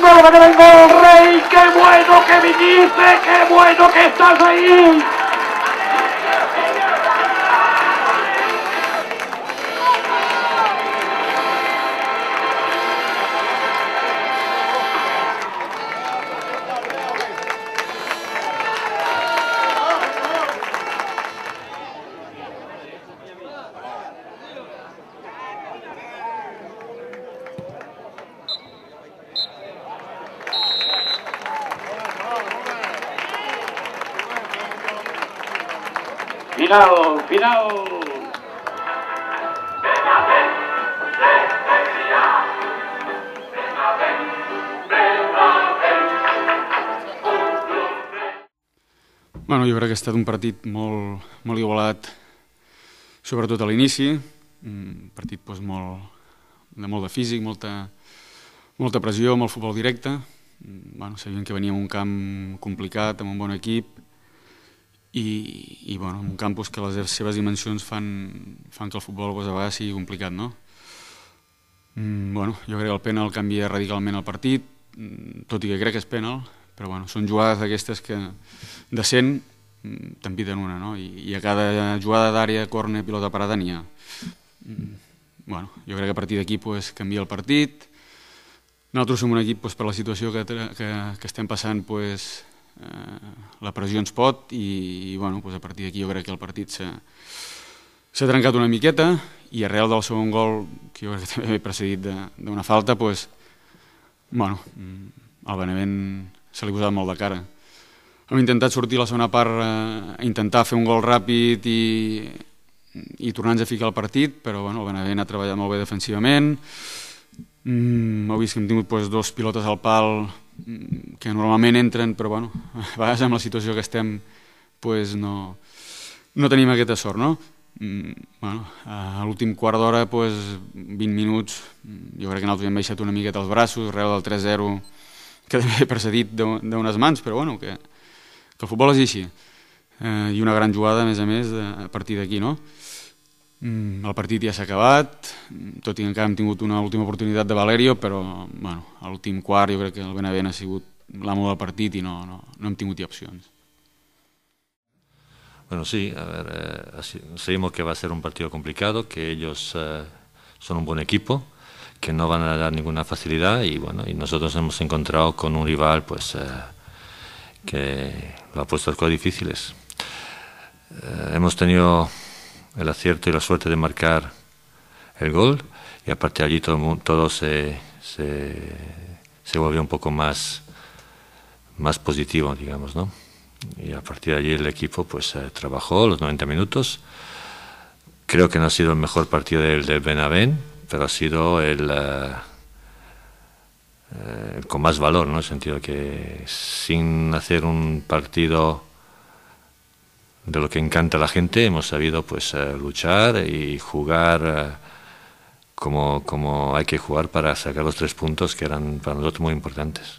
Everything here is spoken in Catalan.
Rey, qué bueno que viniste, qué bueno que estás ahí. Final, final. Bueno, jo crec que ha estat un partit molt igualat, sobretot a l'inici, un partit molt de físic, molta pressió, molt futbol directe. Sabíem que veníem a un camp complicat, amb un bon equip, i un campus que les seves dimensions fan que el futbol a vegades sigui complicat, no? Bueno, jo crec que el penal canvia radicalment el partit, tot i que crec que és penal, però bueno, són jugades d'aquestes que de 100 te'n piten una, no? I a cada jugada d'àrea, córner, pilota parada n'hi ha. Bueno, jo crec que a partir d'aquí pues, canvia el partit. Nosaltres som un equip pues, per la situació que estem passant, pues, la pressió ens pot i bueno, pues, a partir d'aquí jo crec que el partit s'ha trencat una miqueta i arrel del segon gol, que jo crec que també ve precedit d'una falta, pues, bueno, al Benevent se li ha posat molt de cara. Hem intentat sortir a la segona part a intentar fer un gol ràpid i tornar-nos a ficar al partit, però bueno, el Benevent ha treballat molt bé defensivament. Heu vist que hem tingut pues, 2 pilotes al pal que normalment entren, però bueno, a vegades amb la situació que estem pues, no tenim aquesta sort, no? Bueno, a l'últim quart d'hora, pues, 20 minuts, jo crec que nosaltres hem baixat una miqueta els braços, arreu del 3-0, que també he precedit d'unes mans, però bueno, que el futbol és així. I una gran jugada, a més, a partir d'aquí, no? El partit ja s'ha acabat, tot i que encara hem tingut una última oportunitat de Valerio, però bueno, a l'últim quart jo crec que el Benevent ha sigut l'amo del partit i no hem tingut opcions. Bueno, sí, a ver, sabemos que va a ser un partido complicado, que ellos son un buen equipo, que no van a dar ninguna facilidad y bueno, y nosotros hemos encontrado con un rival pues que lo ha puesto a cosas difíciles. Hemos tenido el acierto y la suerte de marcar el gol y a partir de allí todo se volvió un poco más positivo, digamos, ¿no? Y a partir de allí el equipo pues trabajó los 90 minutos. Creo que no ha sido el mejor partido del Benavent, pero ha sido el con más valor, ¿no? En el sentido que sin hacer un partido de lo que encanta a la gente, hemos sabido pues luchar y jugar como hay que jugar para sacar los 3 puntos que eran para nosotros muy importantes.